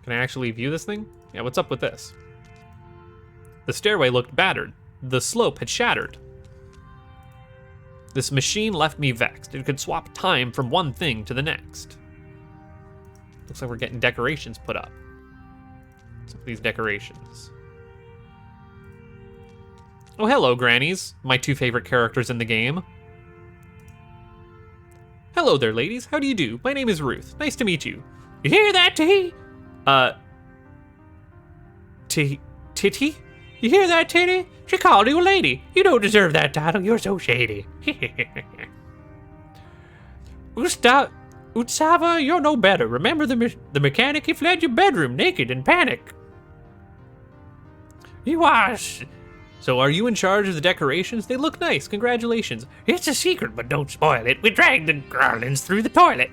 Can I actually view this thing? Yeah, what's up with this? The stairway looked battered. The slope had shattered. This machine left me vexed. It could swap time from one thing to the next. Looks like we're getting decorations put up. What's up with these decorations? Oh, hello, grannies. My two favorite characters in the game. Hello there, ladies. How do you do? My name is Ruth. Nice to meet you. You hear that, Titty? Titty? You hear that, Titty? She called you a lady. You don't deserve that title. You're so shady. Utsava, you're no better. Remember the mechanic? He fled your bedroom naked in panic. You are... So are you in charge of the decorations? They look nice. Congratulations. It's a secret, but don't spoil it. We dragged the garlands through the toilet.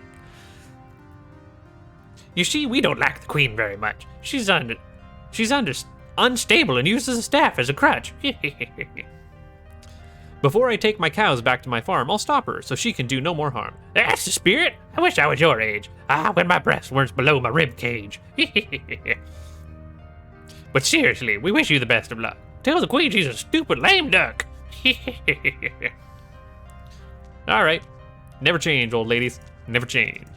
You see, we don't like the queen very much. She's unstable and uses the staff as a crutch. Before I take my cows back to my farm, I'll stop her so she can do no more harm. That's the spirit. I wish I was your age. When my breasts weren't below my rib cage. But seriously, we wish you the best of luck. Tell the queen she's a stupid lame duck. All right. Never change, old ladies. Never change.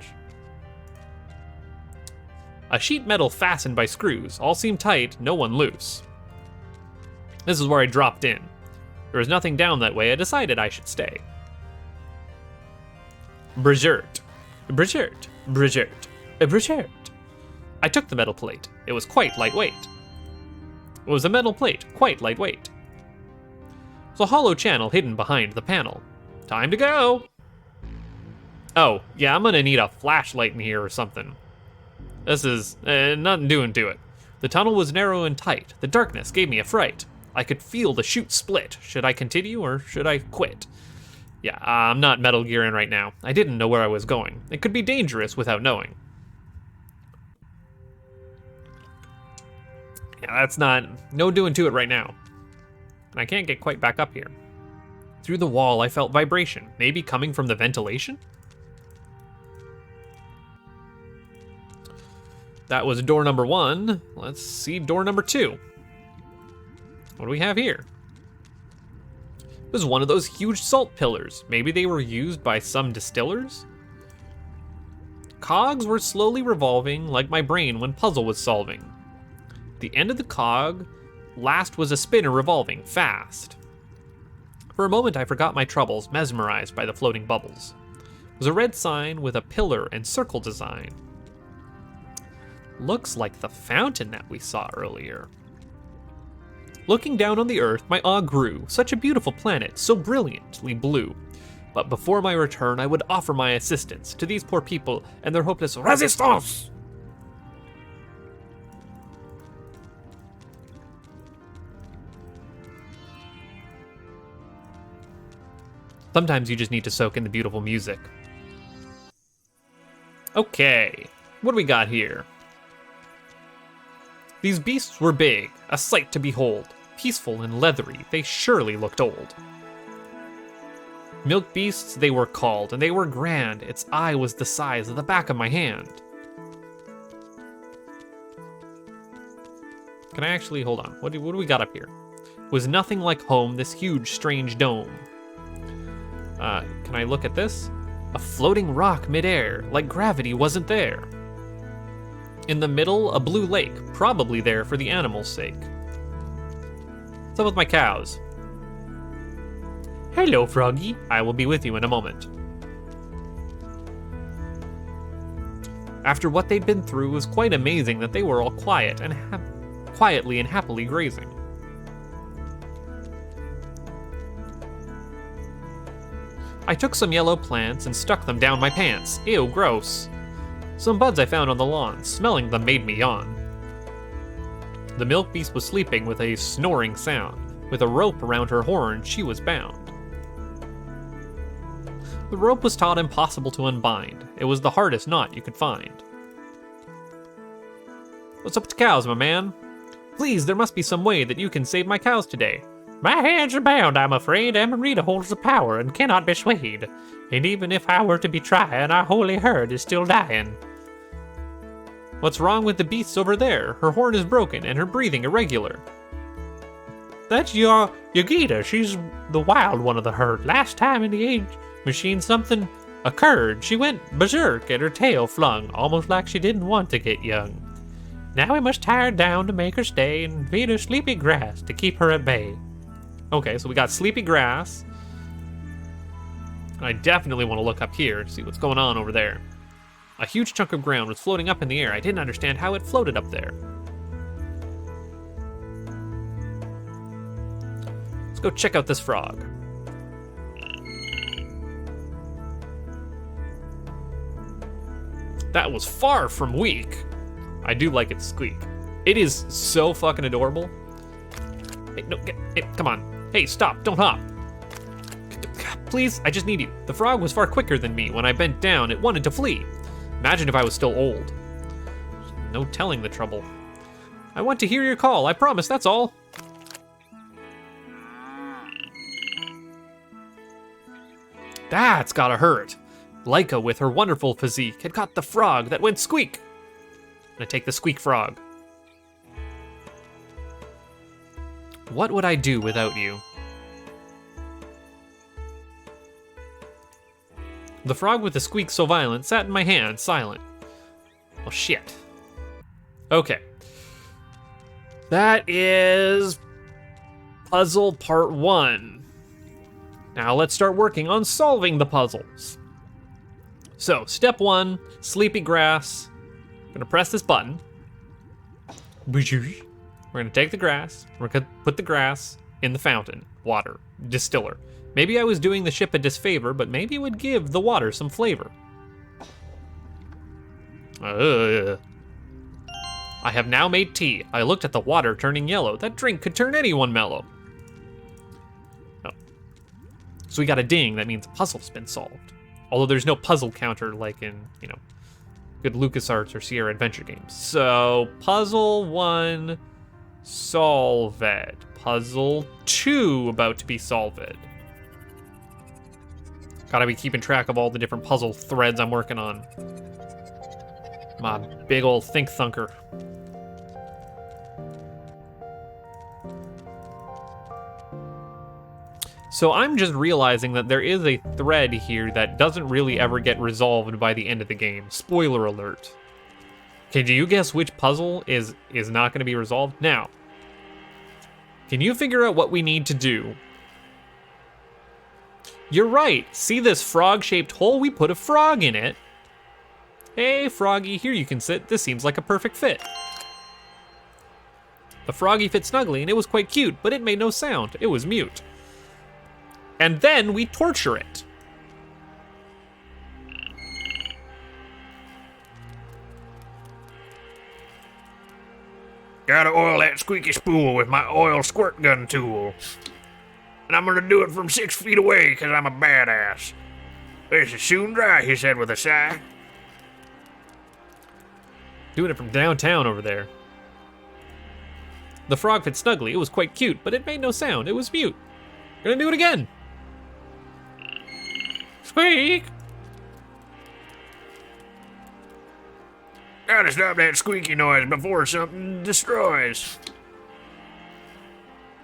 A sheet metal fastened by screws. All seemed tight, no one loose. This is where I dropped in. There was nothing down that way. I decided I should stay. Brigert. Brigert. Brigert. Brigert. I took the metal plate. It was quite lightweight. It was a metal plate, quite lightweight. It was a hollow channel hidden behind the panel. Time to go! Oh, yeah, I'm gonna need a flashlight in here or something. This is nothing doing to it. The tunnel was narrow and tight. The darkness gave me a fright. I could feel the chute split. Should I continue or should I quit? Yeah, I'm not Metal Gearing right now. I didn't know where I was going. It could be dangerous without knowing. Yeah, that's no doing to it right now. And I can't get quite back up here. Through the wall, I felt vibration, maybe coming from the ventilation? That was door number 1. Let's see door number 2. What do we have here? It was one of those huge salt pillars. Maybe they were used by some distillers? Cogs were slowly revolving like my brain when puzzle was solving. The end of the cog last was a spinner revolving fast. For a moment I forgot my troubles, mesmerized by the floating bubbles. It was a red sign with a pillar and circle design. Looks like the fountain that we saw earlier. Looking down on the earth, my awe grew. Such a beautiful planet, so brilliantly blue. But before my return, I would offer my assistance to these poor people and their hopeless resistance. Sometimes you just need to soak in the beautiful music. Okay, what do we got here? These beasts were big, a sight to behold. Peaceful and leathery, they surely looked old. Milk beasts they were called, and they were grand. Its eye was the size of the back of my hand. Can I actually, hold on, what do we got up here? It was nothing like home, this huge, strange dome. Can I look at this? A floating rock midair, like gravity wasn't there. In the middle, a blue lake, probably there for the animals' sake. What's up with my cows? Hello, Froggy. I will be with you in a moment. After what they'd been through, it was quite amazing that they were all quiet and quietly and happily grazing. I took some yellow plants and stuck them down my pants. Ew, gross. Some buds I found on the lawn. Smelling them made me yawn. The milk beast was sleeping with a snoring sound. With a rope around her horn, she was bound. The rope was taut impossible to unbind. It was the hardest knot you could find. What's up with the cows, my man? Please, there must be some way that you can save my cows today. My hands are bound, I'm afraid. Amarita holds the power and cannot be swayed. And even if I were to be trying, our holy herd is still dying. What's wrong with the beasts over there? Her horn is broken and her breathing irregular. That's your Yogita. She's the wild one of the herd. Last time in the age machine something occurred. She went berserk and her tail flung, almost like she didn't want to get young. Now we must tie her down to make her stay and feed her sleepy grass to keep her at bay. Okay, so we got sleepy grass. I definitely want to look up here to see what's going on over there. A huge chunk of ground was floating up in the air. I didn't understand how it floated up there. Let's go check out this frog. That was far from weak. I do like its squeak. It is so fucking adorable. Hey, no, hey, come on. Hey, stop, don't hop. Please, I just need you. The frog was far quicker than me. When I bent down, it wanted to flee. Imagine if I was still old. No telling the trouble. I want to hear your call, I promise, that's all. That's gotta hurt. Laika, with her wonderful physique, had caught the frog that went squeak. I'm gonna take the squeak frog. What would I do without you? The frog with the squeak so violent sat in my hand, silent. Oh shit. Okay. That is puzzle part 1. Now let's start working on solving the puzzles. So, step 1, sleepy grass. I'm gonna press this button. We're gonna take the grass, we're gonna put the grass in the fountain, water, distiller. Maybe I was doing the ship a disfavor, but maybe it would give the water some flavor. I have now made tea. I looked at the water turning yellow. That drink could turn anyone mellow. Oh. So we got a ding, that means a puzzle's been solved. Although there's no puzzle counter like in, you know, good LucasArts or Sierra Adventure games. So, puzzle 1, solved. Puzzle 2, about to be solved. Gotta be keeping track of all the different puzzle threads I'm working on. My big old think thunker. So I'm just realizing that there is a thread here that doesn't really ever get resolved by the end of the game. Spoiler alert. Okay, do you guess which puzzle is not going to be resolved? Now, can you figure out what we need to do? You're right. See this frog-shaped hole? We put a frog in it. Hey, froggy, here you can sit. This seems like a perfect fit. The froggy fit snugly, and it was quite cute, but it made no sound. It was mute. And then we torture it. Gotta oil that squeaky spool with my oil squirt gun tool. And I'm gonna do it from 6 feet away, cause I'm a badass. This is soon dry, he said with a sigh. Doing it from downtown over there. The frog fit snugly. It was quite cute, but it made no sound. It was mute. Gonna do it again. Squeak! Gotta stop that squeaky noise before something destroys.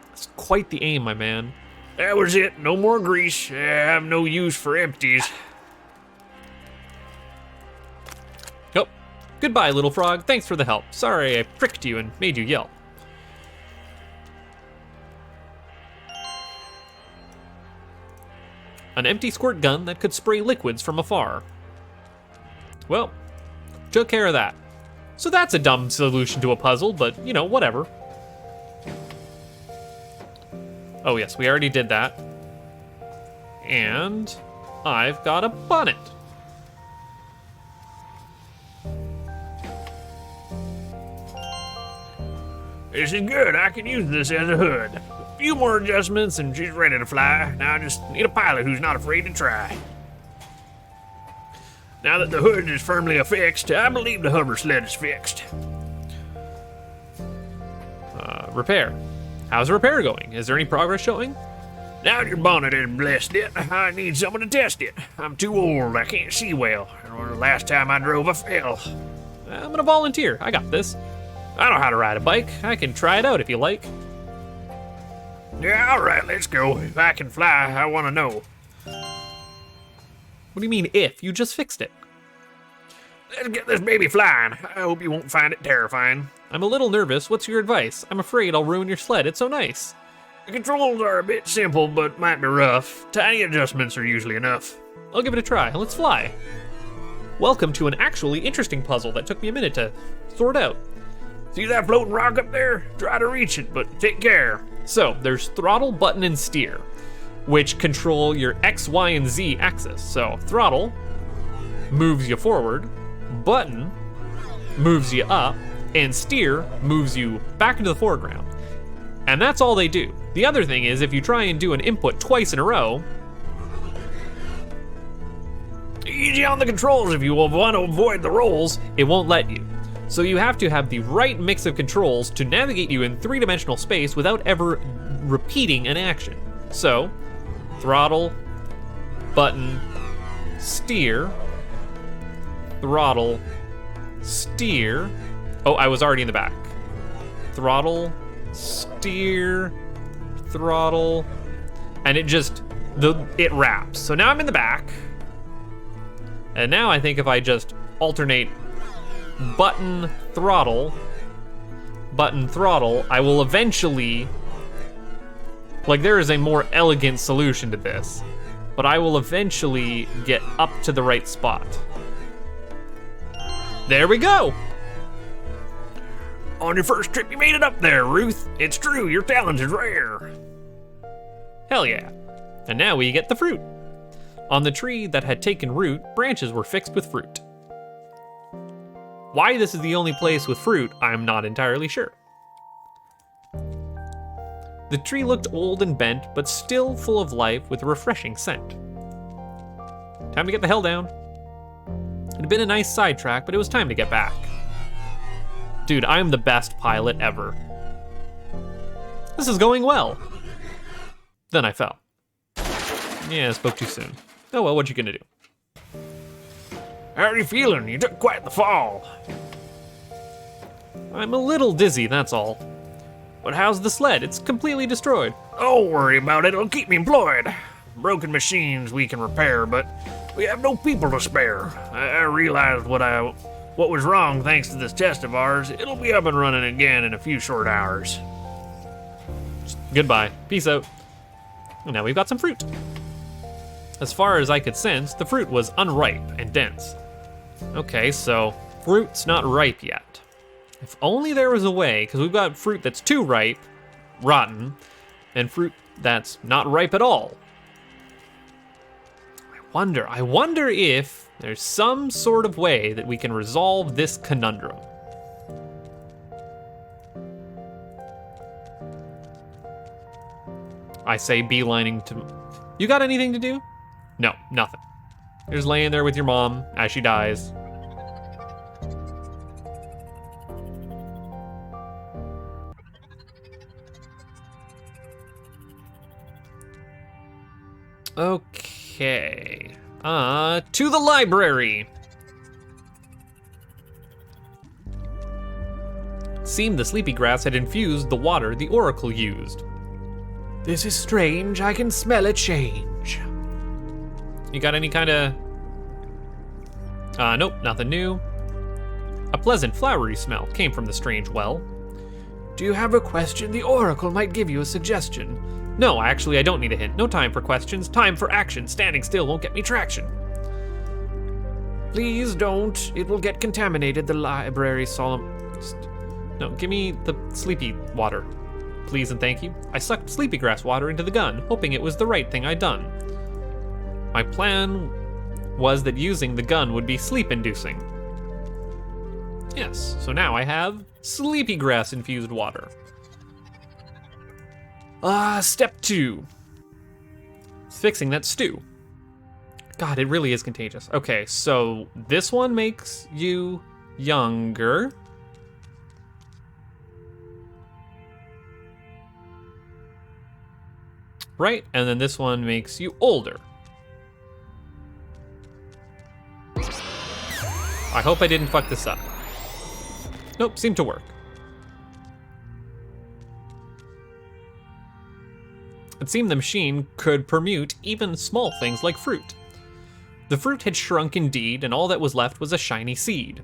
That's quite the aim, my man. That was it. No more grease. I have no use for empties. Oh, goodbye, little frog. Thanks for the help. Sorry I pricked you and made you yelp. An empty squirt gun that could spray liquids from afar. Well, took care of that. So that's a dumb solution to a puzzle, but, you know, whatever. Oh yes, we already did that. And I've got a bonnet. This is good. I can use this as a hood. A few more adjustments and she's ready to fly. Now I just need a pilot who's not afraid to try. Now that the hood is firmly affixed, I believe the hover sled is fixed. Repair. How's the repair going? Is there any progress showing? Now your bonnet has blessed it. I need someone to test it. I'm too old. I can't see well. And the last time I drove, I fell. I'm gonna volunteer. I got this. I know how to ride a bike. I can try it out if you like. Yeah, all right, let's go. If I can fly, I want to know. What do you mean if? You just fixed it. Let's get this baby flying. I hope you won't find it terrifying. I'm a little nervous. What's your advice? I'm afraid I'll ruin your sled. It's so nice. The controls are a bit simple, but might be rough. Tiny adjustments are usually enough. I'll give it a try. Let's fly. Welcome to an actually interesting puzzle that took me a minute to sort out. See that floating rock up there? Try to reach it, but take care. So, there's throttle, button, and steer, which control your X, Y, and Z axis. So, throttle moves you forward, button moves you up, and steer moves you back into the foreground. And that's all they do. The other thing is, if you try and do an input twice in a row, easy on the controls if you want to avoid the rolls. it won't let you. So you have to have the right mix of controls to navigate you in three-dimensional space without ever repeating an action. So, throttle, button, steer, throttle, steer. Oh, I was already in the back. Throttle, steer, throttle, and it wraps. So now I'm in the back. And now I think if I just alternate button, throttle, I will eventually, like, there is a more elegant solution to this, but I will eventually get up to the right spot. There we go. On your first trip, you made it up there, Ruth. It's true, your talent is rare. Hell yeah. And now we get the fruit. On the tree that had taken root, branches were fixed with fruit. Why this is the only place with fruit, I'm not entirely sure. The tree looked old and bent, but still full of life with a refreshing scent. Time to get the hell down. It had been a nice sidetrack, but it was time to get back. Dude, I'm the best pilot ever. This is going well. Then I fell. Yeah, I spoke too soon. Oh well, what you gonna do? How are you feeling? You took quite the fall. I'm a little dizzy, that's all. But how's the sled? It's completely destroyed. Don't worry about it, it'll keep me employed. Broken machines we can repair, but we have no people to spare. I realized what was wrong thanks to this test of ours. It'll be up and running again in a few short hours. Goodbye. Peace out. And now we've got some fruit. As far as I could sense, the fruit was unripe and dense. Okay, so fruit's not ripe yet. If only there was a way, because we've got fruit that's too ripe, rotten, and fruit that's not ripe at all. I wonder if there's some sort of way that we can resolve this conundrum. I say beelining to... You got anything to do? No, nothing. You're just laying there with your mom as she dies. Okay. To the library. Seemed the sleepy grass had infused the water the oracle used. This is strange, I can smell a change. You got any kind of... nope, nothing new. A pleasant flowery smell came from the strange well. Do you have a question? The oracle might give you a suggestion. No, actually, I don't need a hint. No time for questions, time for action. Standing still won't get me traction. Please don't. It will get contaminated. The library solemn... No, give me the sleepy water. Please and thank you. I sucked sleepy grass water into the gun, hoping it was the right thing I'd done. My plan was that using the gun would be sleep-inducing. Yes, so now I have sleepy grass infused water. Step 2. Fixing that stew. God, it really is contagious. Okay, so this one makes you younger. Right, and then this one makes you older. I hope I didn't fuck this up. Nope, seemed to work. It seemed the machine could permute even small things like fruit. The fruit had shrunk indeed, and all that was left was a shiny seed.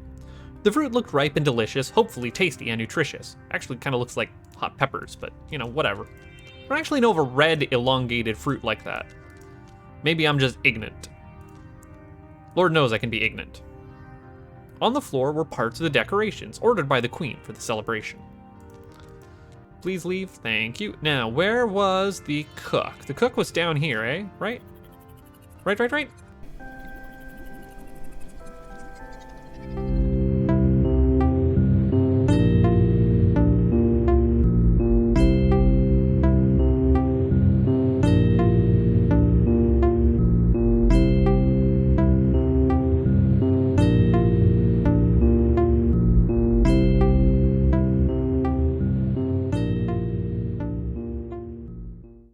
The fruit looked ripe and delicious, hopefully tasty and nutritious. Actually kind of looks like hot peppers, but you know, whatever. I don't actually know of a red elongated fruit like that. Maybe I'm just ignorant. Lord knows I can be ignorant. On the floor were parts of the decorations ordered by the queen for the celebration. Please leave, thank you. Now, where was the cook? The cook was down here, eh? Right? Right.